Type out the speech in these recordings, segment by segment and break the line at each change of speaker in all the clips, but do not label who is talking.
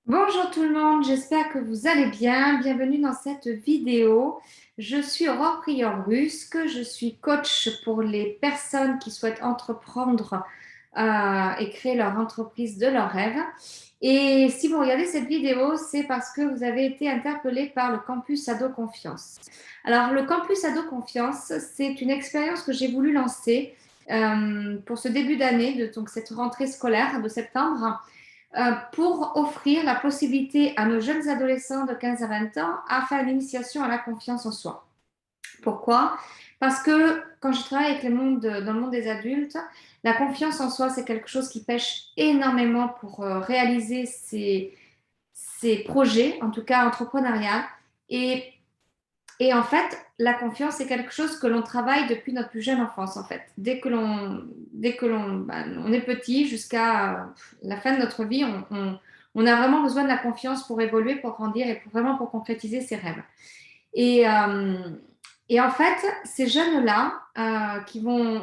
Bonjour tout le monde, j'espère que vous allez bien. Bienvenue dans cette vidéo. Je suis Aurore Prieur-Brusque, je suis coach pour les personnes qui souhaitent entreprendre et créer leur entreprise de leurs rêves. Et si vous regardez cette vidéo, c'est parce que vous avez été interpellé par le campus Ado Confiance. Alors, le campus Ado Confiance, c'est une expérience que j'ai voulu lancer pour ce début d'année, donc cette rentrée scolaire de septembre pour offrir la possibilité à nos jeunes adolescents de 15 à 20 ans à faire l'initiation à la confiance en soi. Pourquoi? Parce que quand je travaille avec dans le monde des adultes, la confiance en soi, c'est quelque chose qui pêche énormément pour réaliser ses projets, en tout cas entrepreneurial. Et et en fait, la confiance, c'est quelque chose que l'on travaille depuis notre plus jeune enfance, en fait. On est petit jusqu'à la fin de notre vie, on a vraiment besoin de la confiance pour évoluer, pour grandir et vraiment pour concrétiser ses rêves. Et, euh, et en fait, ces jeunes-là,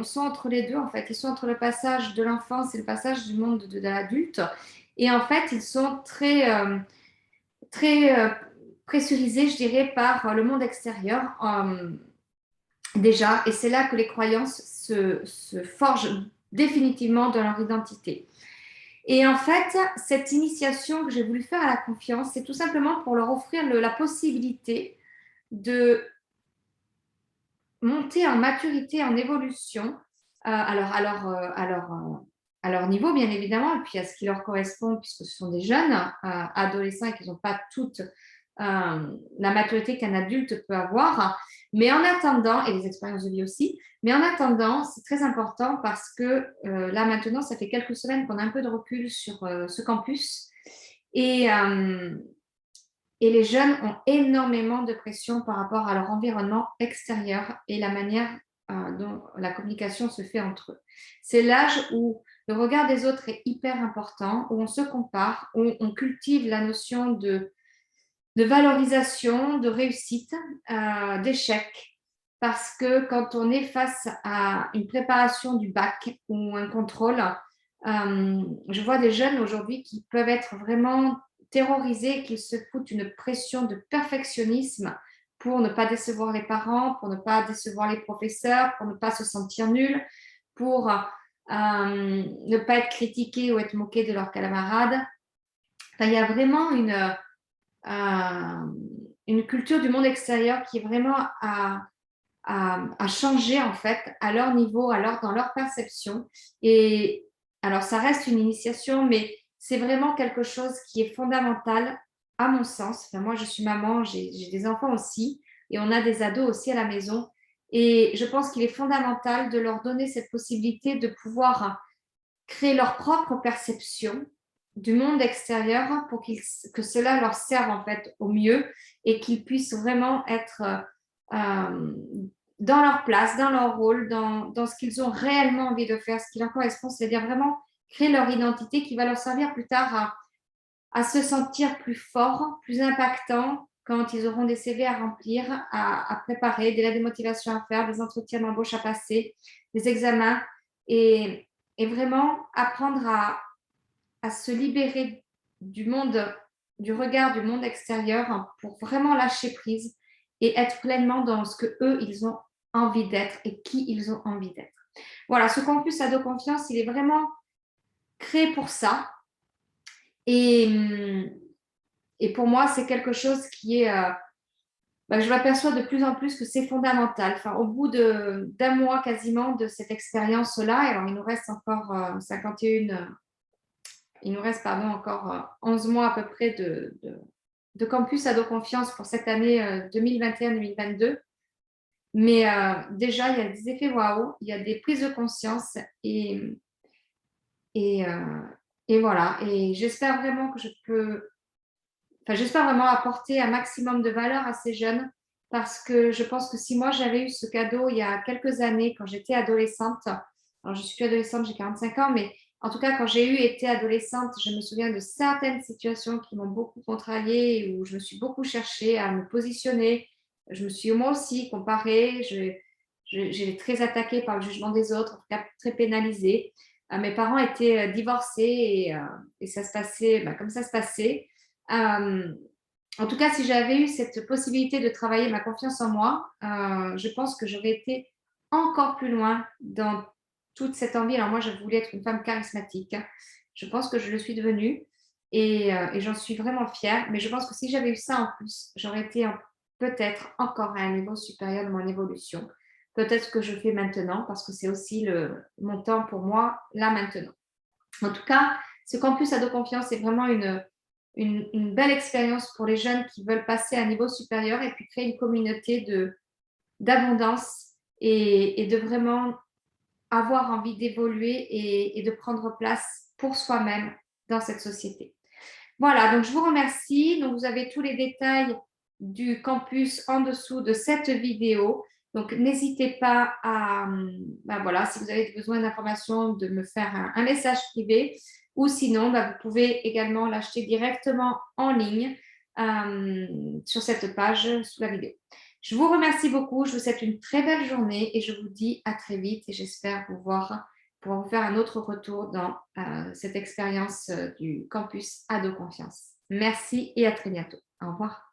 sont entre les deux, en fait, ils sont entre le passage de l'enfance et le passage du monde de l'adulte. Et en fait, ils sont très pressurisés, je dirais, par le monde extérieur déjà. Et c'est là que les croyances se forgent définitivement dans leur identité. Et en fait, cette initiation que j'ai voulu faire à la confiance, c'est tout simplement pour leur offrir la possibilité de monter en maturité, en évolution, à leur niveau, bien évidemment, et puis à ce qui leur correspond, puisque ce sont des jeunes adolescents et qu'ils n'ont pas toute la maturité qu'un adulte peut avoir. Mais en attendant, et les expériences de vie aussi, mais en attendant, c'est très important parce que là maintenant, ça fait quelques semaines qu'on a un peu de recul sur ce campus. Et, euh, et les jeunes ont énormément de pression par rapport à leur environnement extérieur et la manière dont la communication se fait entre eux. C'est l'âge où le regard des autres est hyper important, où on se compare, où on cultive la notion de valorisation, de réussite, d'échec. Parce que quand on est face à une préparation du bac ou un contrôle, je vois des jeunes aujourd'hui qui peuvent être vraiment terrorisés, qui se foutent une pression de perfectionnisme pour ne pas décevoir les parents, pour ne pas décevoir les professeurs, pour ne pas se sentir nul, pour ne pas être critiqué ou être moqué de leurs camarades. Enfin, il y a vraiment une culture du monde extérieur qui est vraiment à changer en fait à leur niveau, dans leur perception. Et alors ça reste une initiation, mais c'est vraiment quelque chose qui est fondamental à mon sens. Enfin, moi, je suis maman, j'ai des enfants aussi, et on a des ados aussi à la maison. Et je pense qu'il est fondamental de leur donner cette possibilité de pouvoir créer leur propre perception du monde extérieur pour que cela leur serve en fait au mieux et qu'ils puissent vraiment être dans leur place, dans leur rôle, dans ce qu'ils ont réellement envie de faire, ce qui leur correspond, c'est-à-dire vraiment créer leur identité qui va leur servir plus tard à se sentir plus forts, plus impactants quand ils auront des CV à remplir, à préparer, des lettres de motivation à faire, des entretiens d'embauche à passer, des examens et vraiment apprendre à se libérer du monde, du regard du monde extérieur pour vraiment lâcher prise et être pleinement dans ce que eux ils ont envie d'être et qui ils ont envie d'être. Voilà, ce campus Ado Confiance, il est vraiment créé pour ça. Et, et pour moi, c'est quelque chose qui est, je m'aperçois de plus en plus que c'est fondamental. Enfin, au bout d'un mois quasiment de cette expérience-là, alors il nous reste encore 51 il nous reste pardon, encore 11 mois à peu près de campus Ado Confiance pour cette année 2021-2022. Mais déjà, il y a des effets waouh, il y a des prises de conscience et, euh, et voilà. Et j'espère vraiment que j'espère vraiment apporter un maximum de valeur à ces jeunes parce que je pense que si moi j'avais eu ce cadeau il y a quelques années quand j'étais adolescente, alors je suis plus adolescente, j'ai 45 ans, mais en tout cas quand j'ai été adolescente, je me souviens de certaines situations qui m'ont beaucoup contrariée, où je me suis beaucoup cherchée à me positionner. Je me suis moi aussi comparée, j'ai été très attaquée par le jugement des autres, en tout cas très pénalisée. Mes parents étaient divorcés et ça se passait comme ça se passait. En tout cas, si j'avais eu cette possibilité de travailler ma confiance en moi, je pense que j'aurais été encore plus loin dans toute cette envie. Alors moi, je voulais être une femme charismatique. Je pense que je le suis devenue et j'en suis vraiment fière. Mais je pense que si j'avais eu ça en plus, j'aurais été peut-être encore à un niveau supérieur de mon évolution. Peut-être ce que je fais maintenant, parce que c'est aussi mon temps pour moi, là maintenant. En tout cas, ce campus Ado Confiance est vraiment une belle expérience pour les jeunes qui veulent passer à un niveau supérieur et puis créer une communauté d'abondance et de vraiment avoir envie d'évoluer et de prendre place pour soi-même dans cette société. Voilà, donc je vous remercie. Donc, vous avez tous les détails du campus en dessous de cette vidéo. Donc, n'hésitez pas à, voilà, si vous avez besoin d'informations, de me faire un message privé ou sinon, vous pouvez également l'acheter directement en ligne sur cette page sous la vidéo. Je vous remercie beaucoup. Je vous souhaite une très belle journée et je vous dis à très vite et j'espère pouvoir vous faire un autre retour dans cette expérience du campus Ado Confiance. Merci et à très bientôt. Au revoir.